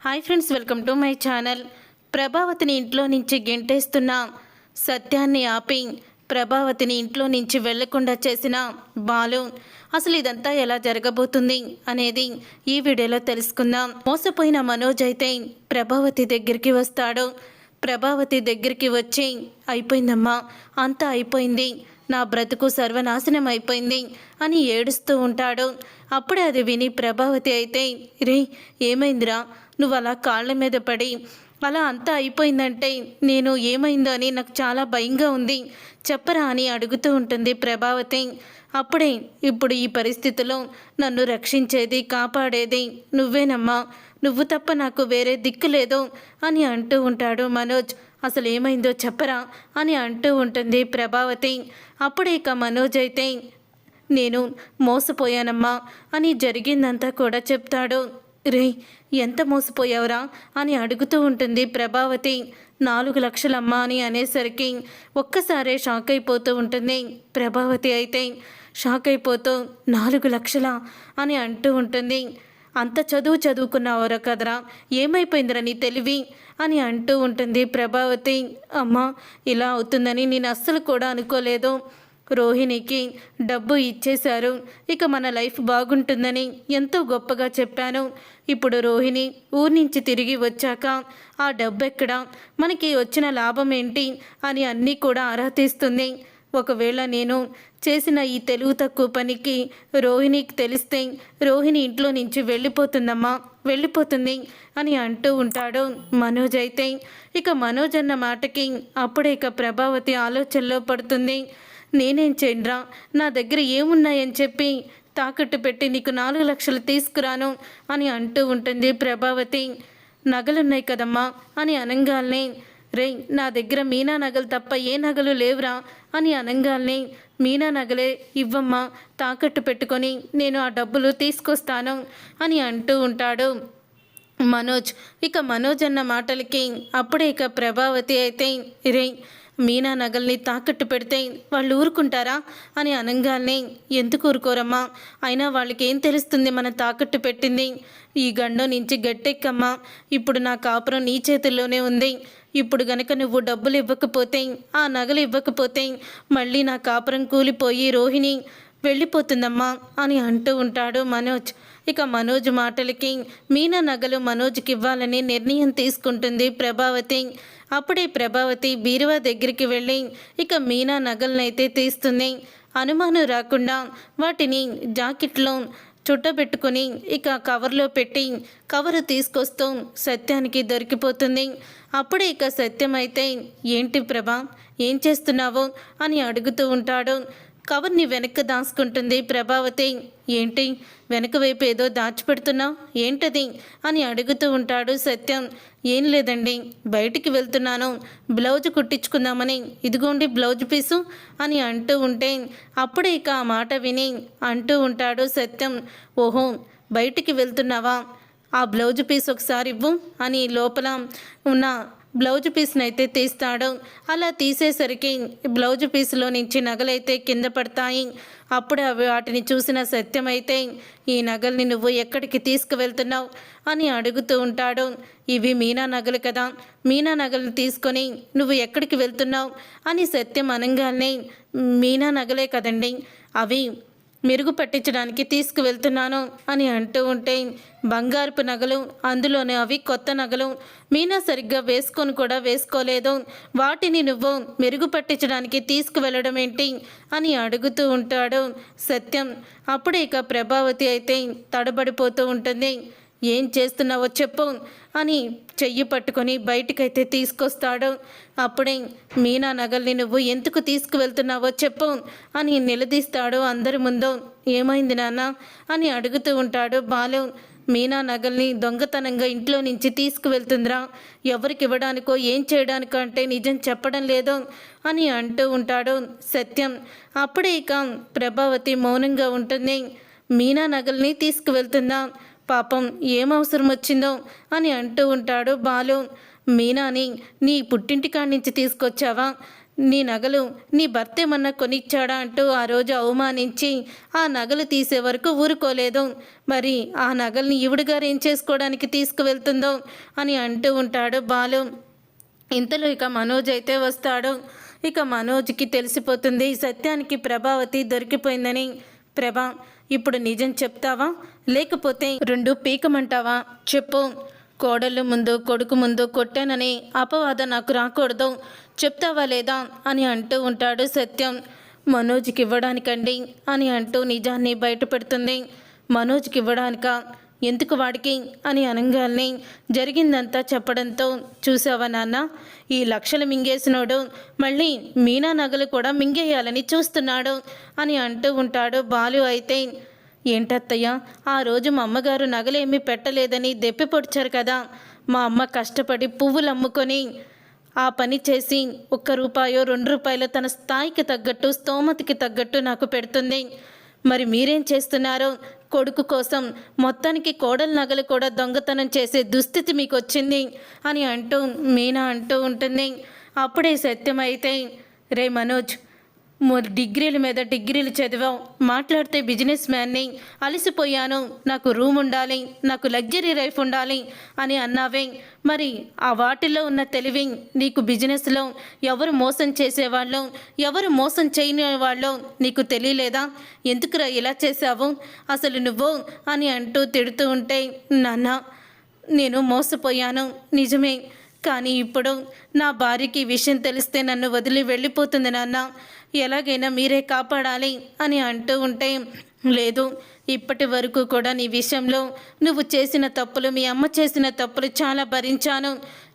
Hi friends, welcome to my channel. ప్రభావతిని ఇంట్లో నుంచి గెంటేస్తున్న సత్యాన్ని ఆపి ప్రభావతిని ఇంట్లో నుంచి వెళ్లకుండా చేసిన బాలు. అసలు ఇదంతా ఎలా జరగబోతుంది అనేది ఈ వీడియోలో తెలుసుకుందాం. మోసపోయిన మనోజ్ అయితే ప్రభావతి దగ్గరికి వస్తాడు. ప్రభావతి దగ్గరికి వచ్చి, అయిపోయిందమ్మా, అంతా అయిపోయింది, నా బ్రతుకు సర్వనాశనం అయిపోయింది అని ఏడుస్తూ ఉంటాడు. అప్పుడే అది విని ప్రభావతి అయితే, రే ఏమైందిరా, నువ్వు అలా కాళ్ళ మీద పడి అలా అంతా అయిపోయిందంటే నేను ఏమైందో అని నాకు చాలా భయంగా ఉంది, చెప్పరా అని అడుగుతూ ఉంటుంది ప్రభావతి. అప్పుడే, ఇప్పుడు ఈ పరిస్థితిలో నన్ను రక్షించేది కాపాడేది నువ్వేనమ్మా, నువ్వు తప్ప నాకు వేరే దిక్కు లేదు అని అంటూ ఉంటాడు మనోజ్. అసలు ఏమైందో చెప్పరా అని అంటూ ఉంటుంది ప్రభావతి. అప్పుడే ఇక మనోజ్ అయితే, నేను మోసపోయానమ్మా అని జరిగిందంతా కూడా చెప్తాడు. రే ఎంత మోసపోయావురా అని అడుగుతూ ఉంటుంది ప్రభావతి. 4 లక్షలమ్మా అని అనేసరికి ఒక్కసారే షాక్ అయిపోతూ ఉంటుంది ప్రభావతి. అయితే షాక్ అయిపోతూ 4 లక్షలా అని అంటూ ఉంటుంది. అంత చదువుకున్నావురా కదరా, ఏమైపోయిందిరా నీ తెలివి అని అంటూ ఉంటుంది ప్రభావతి. అమ్మా, ఇలా అవుతుందని నేను అస్సలు కూడా అనుకోలేదు. రోహిణికి డబ్బు ఇచ్చేశారు, ఇక మన లైఫ్ బాగుంటుందని ఎంతో గొప్పగా చెప్పాను. ఇప్పుడు రోహిణి ఊరి నుంచి తిరిగి వచ్చాక ఆ డబ్బు ఎక్కడా, మనకి వచ్చిన లాభం ఏంటి అని అన్నీ కూడా ఆరా తీస్తుంది. ఒకవేళ నేను చేసిన ఈ తెలుగు తక్కువ పనికి రోహిణికి తెలిస్తే రోహిణి ఇంట్లో నుంచి వెళ్ళిపోతుందమ్మా, వెళ్ళిపోతుంది అని అంటూ ఉంటాడు మనోజ్. అయితే ఇక మనోజ్ అన్న మాటకి అప్పుడే ఇక ప్రభావతి ఆలోచనలో పడుతుంది. నేనేం చేయరా, నా దగ్గర ఏమున్నాయని చెప్పి తాకట్టు పెట్టి నీకు 4 లక్షలు తీసుకురాను అని అంటూ ఉంటుంది ప్రభావతి. నగలున్నాయి కదమ్మా అని అనంగాల్ని, రే నా దగ్గర మీనా నగలు తప్ప ఏ నగలు లేవురా అని అనంగాల్ని, మీనా నగలే ఇవ్వమ్మా, తాకట్టు పెట్టుకొని నేను ఆ డబ్బులు తీసుకొస్తాను అని అంటూ ఉంటాడు మనోజ్. ఇక మనోజ్ అన్న మాటలకి అప్పుడే ఇక ప్రభావతి అయితే, రే మీనా నగల్ని తాకట్టు పెడితే వాళ్ళు ఊరుకుంటారా అని అనంగానే, ఎందుకు ఊరుకోరమ్మా, అయినా వాళ్ళకి ఏం తెలుస్తుంది మన తాకట్టు పెట్టింది, ఈ గండం నుంచి గట్టెక్కమ్మా, ఇప్పుడు నా కాపురం నీ చేతుల్లోనే ఉంది, ఇప్పుడు గనక నువ్వు డబ్బులు ఇవ్వకపోతే, ఆ నగలు ఇవ్వకపోతే మళ్ళీ నా కాపురం కూలిపోయి రోహిణి వెళ్ళిపోతుందమ్మా అని అంటూ ఉంటాడు మనోజ్. ఇక మనోజ్ మాటలకి మీనా నగలు మనోజ్కి ఇవ్వాలని నిర్ణయం తీసుకుంటుంది ప్రభావతి. అప్పుడే ప్రభావతి బీరువా దగ్గరికి వెళ్ళి ఇక మీనా నగలనైతే తీస్తుంది. అనుమానం రాకుండా వాటిని జాకెట్లో చుట్టబెట్టుకొని ఇక కవర్లో పెట్టి కవరు తీసుకొస్తూ సత్యానికి దొరికిపోతుంది. అప్పుడే ఇక సత్యం అయితే, ఏంటి ప్రభా, ఏం చేస్తున్నావు అని అడుగుతూ ఉంటాడు. కవర్ని వెనక్కి దాచుకుంటుంది ప్రభావతి. ఏంటి వెనక వైపు ఏదో దాచిపెడుతున్నావు, ఏంటది అని అడుగుతూ ఉంటాడు సత్యం. ఏం లేదండి, బయటికి వెళ్తున్నాను, బ్లౌజ్ కుట్టించుకుందామని, ఇదిగోండి బ్లౌజ్ పీసు అని అంటూ ఉంటే అప్పుడే ఇక ఆ మాట విని అంటూ ఉంటాడు సత్యం, ఓహో బయటికి వెళ్తున్నావా, ఆ బ్లౌజ్ పీస్ ఒకసారి ఇవ్వు అని లోపల ఉన్న బ్లౌజ్ పీస్ని అయితే తీస్తాడు. అలా తీసేసరికి బ్లౌజ్ పీస్లో నుంచి నగలైతే కింద పడతాయి. అప్పుడే వాటిని చూసిన సత్యం అయితే, ఈ నగల్ని నువ్వు ఎక్కడికి తీసుకువెళ్తున్నావు అని అడుగుతూ ఉంటాడు. ఇవి మీనా నగలు కదా, మీనా నగలు తీసుకొని నువ్వు ఎక్కడికి వెళ్తున్నావు అని సత్యం అనగానే, మీనా నగలే కదండి, అవి మెరుగు పట్టించడానికి తీసుకువెళ్తున్నాను అని అంటూ ఉంటే, బంగారపు నగలు, అందులోనే అవి కొత్త నగలు, మీనా సరిగ్గా వేసుకొని కూడా వేసుకోలేదు, వాటిని నువ్వు మెరుగు పట్టించడానికి తీసుకువెళ్ళడం ఏంటి అని అడుగుతూ ఉంటాడు సత్యం. అప్పుడే ఇక ప్రభావతి అయితే తడబడిపోతూ ఉంటుంది. ఏం చేస్తున్నావో చెప్పు అని చెయ్యి పట్టుకొని బయటికైతే తీసుకొస్తాడు. అప్పుడే మీనా నగల్ని నువ్వు ఎందుకు తీసుకువెళ్తున్నావో చెప్పు అని నిలదీస్తాడు అందరి ముందు. ఏమైంది నాన్న అని అడుగుతూ ఉంటాడు బాలు. మీనా నగల్ని దొంగతనంగా ఇంట్లో నుంచి తీసుకువెళ్తుందిరా, ఎవరికి ఇవ్వడానికో ఏం చేయడానికో అంటే నిజం చెప్పడం లేదు అని అంటూ ఉంటాడు సత్యం. అప్పుడే ఇక ప్రభావతి మౌనంగా ఉంటుంది. మీనా నగల్ని తీసుకువెళ్తుందా, పాపం ఏం అవసరం వచ్చిందో అని అంటూ ఉంటాడు బాలు. మీనాని నీ పుట్టింటి కాడి నుంచి తీసుకొచ్చావా, నీ నగలు నీ భర్త ఏమన్నా కొనిచ్చాడా అంటూ ఆ రోజు అవమానించి ఆ నగలు తీసే వరకు ఊరుకోలేదు. మరి ఆ నగల్ని ఈవిడగారు ఏం చేసుకోవడానికి తీసుకువెళ్తుందో అని అంటూ ఉంటాడు బాలు. ఇంతలో ఇక మనోజ్ అయితే వస్తాడు. ఇక మనోజ్కి తెలిసిపోతుంది సత్యానికి ప్రభావతి దొరికిపోయిందని. ప్రభా, ఇప్పుడు నిజం చెప్తావా లేకపోతే రెండు పీకమంటావా చెప్పు. కోడళ్ళు ముందు కొడుకు ముందు కొట్టానని అపవాదం నాకు రాకూడదు, చెప్తావా లేదా అని అంటూ ఉంటాడు సత్యం. మనోజ్కి ఇవ్వడానికండి అని అంటూ నిజాన్ని బయట పెడుతుంది. మనోజ్కి ఇవ్వడానికా, ఎందుకు వాడికి అని అనగానే జరిగిందంతా చెప్పడంతో, చూసావా నాన్న, ఈ లక్షలు మింగేసినోడు మళ్ళీ మీనా నగలు కూడా మింగేయాలని చూస్తున్నాడు అని అంటూ ఉంటాడు బాలు. అయితే ఏంటత్తయ్య, ఆ రోజు మా అమ్మగారు నగలేమీ పెట్టలేదని దెప్పి పొడిచారు కదా. మా అమ్మ కష్టపడి పువ్వులు అమ్ముకొని ఆ పని చేసి ₹1 ₹2 తన స్థాయికి తగ్గట్టు స్తోమతికి తగ్గట్టు నాకు పెడుతుంది. మరి మీరేం చేస్తున్నారు? కొడుకు కోసం మొత్తానికి కోడల నగలు కూడా దొంగతనం చేసే దుస్థితి మీకు వచ్చింది అని అంటూ మీనా అంటూ ఉంటుంది. అప్పుడే సత్యమైతే, రే మనోజ్, డిగ్రీల మీద డిగ్రీలు చదివావు, మాట్లాడితే బిజినెస్ మ్యాన్ని, అలసిపోయాను, నాకు రూమ్ ఉండాలి, నాకు లగ్జరీ లైఫ్ ఉండాలి అని అన్నావే, మరి ఆ వాటిల్లో ఉన్న తెలివి నీకు బిజినెస్లో ఎవరు మోసం చేసేవాళ్ళు ఎవరు మోసం చేయని వాళ్ళు నీకు తెలియలేదా? ఎందుకురా ఇలా చేసావు అసలు నువ్వు అని అంటూ తిడుతూ ఉంటే, నాన్న నేను మోసపోయాను నిజమే, కానీ ఇప్పుడు నా భార్యకి విషయం తెలిస్తే నన్ను వదిలి వెళ్ళిపోతుంది నాన్న, ఎలాగైనా మీరే కాపాడాలి అని అంటూ ఉంటే, లేదు, ఇప్పటి వరకు కూడా నీ విషయంలో నువ్వు చేసిన తప్పులు, మీ అమ్మ చేసిన తప్పులు చాలా భరించాను,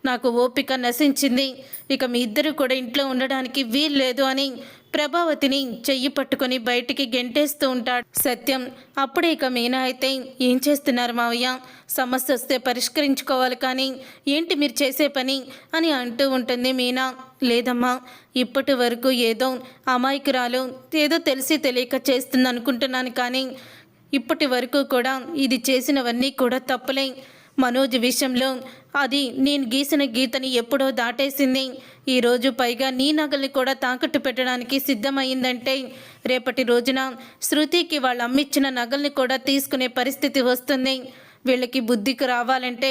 నాకు ఓపిక నశించింది, ఇక మీ ఇద్దరు కూడా ఇంట్లో ఉండడానికి వీల్లేదు అని ప్రభావతిని చెయ్యి పట్టుకొని బయటికి గెంటేస్తూ ఉంటాడు సత్యం. అప్పుడే ఇక మీనా అయితే, ఏం చేస్తున్నారు మావయ్య, సమస్య వస్తే పరిష్కరించుకోవాలి కానీ ఏంటి మీరు చేసే పని అని అంటూ ఉంటుంది మీనా. లేదమ్మా, ఇప్పటి వరకు ఏదో అమాయకురాలు ఏదో తెలిసి తెలియక చేస్తుంది అనుకుంటున్నాను, కానీ ఇప్పటి వరకు కూడా ఇది చేసినవన్నీ కూడా తప్పులే. మనోజ్ విషయంలో అది నేను గీసిన గీతని ఎప్పుడో దాటేసింది. ఈరోజు పైగా నీ నగల్ని కూడా తాకట్టు పెట్టడానికి సిద్ధమైందంటే రేపటి రోజున శృతికి వాళ్ళు అమ్మిచ్చిన నగల్ని కూడా తీసుకునే పరిస్థితి వస్తుంది. వీళ్ళకి బుద్ధికి రావాలంటే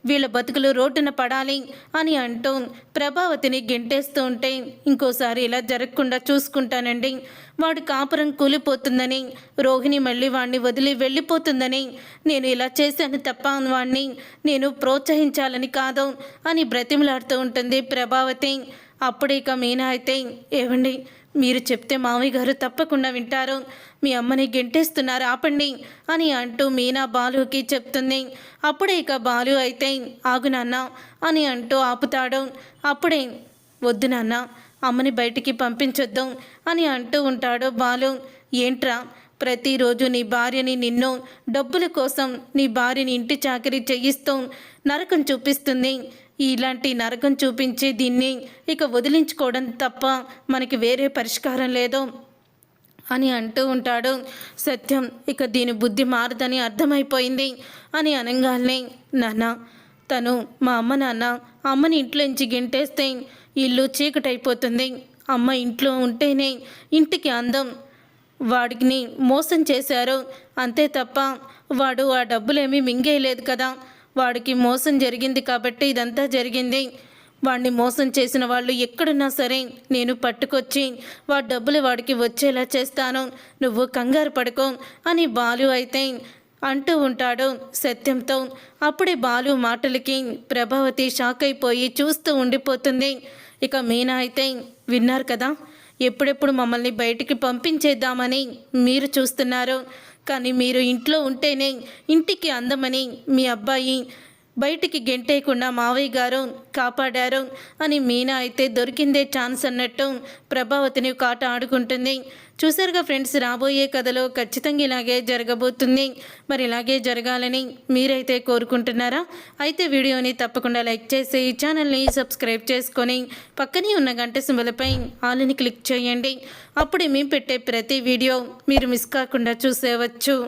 వీళ్ళ బతుకులు రోడ్డున పడాలి అని అంటూ ప్రభావతిని గెంటేస్తూ ఉంటే, ఇంకోసారి ఇలా జరగకుండా చూసుకుంటానండి, వాడి కాపురం కూలిపోతుందని, రోహిణి మళ్ళీ వాడిని వదిలి వెళ్ళిపోతుందని నేను ఇలా చేశాను తప్ప వాడిని నేను ప్రోత్సహించాలని కాదు అని బ్రతిమలాడుతూ ఉంటుంది ప్రభావతి. అప్పుడే ఇక మీనా అయితే, ఏవండి, మీరు చెప్తే మామయ్య గారు తప్పకుండా వింటారు, మీ అమ్మని గెంటేస్తున్నారు ఆపండి అని అంటూ మీనా బాలుకి చెప్తుంది. అప్పుడే ఇక బాలు అయితే, ఆగు నాన్న అని అంటూ ఆపుతాడు. అప్పుడే, వద్దు నాన్న, అమ్మని బయటికి పంపించొద్దు అని అంటూ ఉంటాడు బాలు. ఏంట్రా, ప్రతిరోజు నీ భార్యని నిన్ను డబ్బుల కోసం నీ భార్యని ఇంటి చాకరీ చేయిస్తూ నరకం చూపిస్తుంది, ఇలాంటి నరకం చూపించే దీన్ని ఇక వదిలించుకోవడం తప్ప మనకి వేరే పరిష్కారం లేదు అని అంటూ ఉంటాడు సత్యం. ఇక దీని బుద్ధి మారదని అర్థమైపోయింది అని అనగానే, నాన్న, తను మా అమ్మ నాన్న అమ్మని ఇంట్లో నుంచి గెంటేస్తే ఇల్లు చీకటైపోతుంది, అమ్మ ఇంట్లో ఉంటేనే ఇంటికి అందం, వాడిని మోసం చేశారు అంతే తప్ప వాడు ఆ డబ్బులేమీ మింగేయలేదు కదా, వాడికి మోసం జరిగింది కాబట్టి ఇదంతా జరిగింది, వాడిని మోసం చేసిన వాళ్ళు ఎక్కడున్నా సరే నేను పట్టుకొచ్చి వాడి డబ్బులు వాడికి వచ్చేలా చేస్తాను, నువ్వు కంగారు పడుకో అని బాలు అయితే అంటూ ఉంటాడు సత్యంతో. అప్పుడే బాలు మాటలకి ప్రభావతి షాక్ అయిపోయి చూస్తూ ఉండిపోతుంది. ఇక మీనా అయితే, విన్నారు కదా, ఎప్పుడెప్పుడు మమ్మల్ని బయటికి పంపించేద్దామని మీరు చూస్తున్నారు, కానీ మీరు ఇంట్లో ఉంటేనే ఇంటికి అందమని మీ అబ్బాయి బయటికి గెంటేయకుండా మావయ్య గారు కాపాడారు అని మీనా అయితే దొరికిందే ఛాన్స్ అన్నట్టు ప్రభావతిని కాట ఆడుకుంటుంది. చూసారుగా ఫ్రెండ్స్, రాబోయే కథలో ఖచ్చితంగా ఇలాగే జరగబోతుంది. మరి ఇలాగే జరగాలని మీరైతే కోరుకుంటున్నారా? అయితే వీడియోని తప్పకుండా లైక్ చేసి ఛానల్ని సబ్స్క్రైబ్ చేసుకొని పక్కనే ఉన్న గంట సింబల్పై ఆల్ని క్లిక్ చేయండి. అప్పుడే మేము పెట్టే ప్రతి వీడియో మీరు మిస్ కాకుండా చూసేవచ్చు.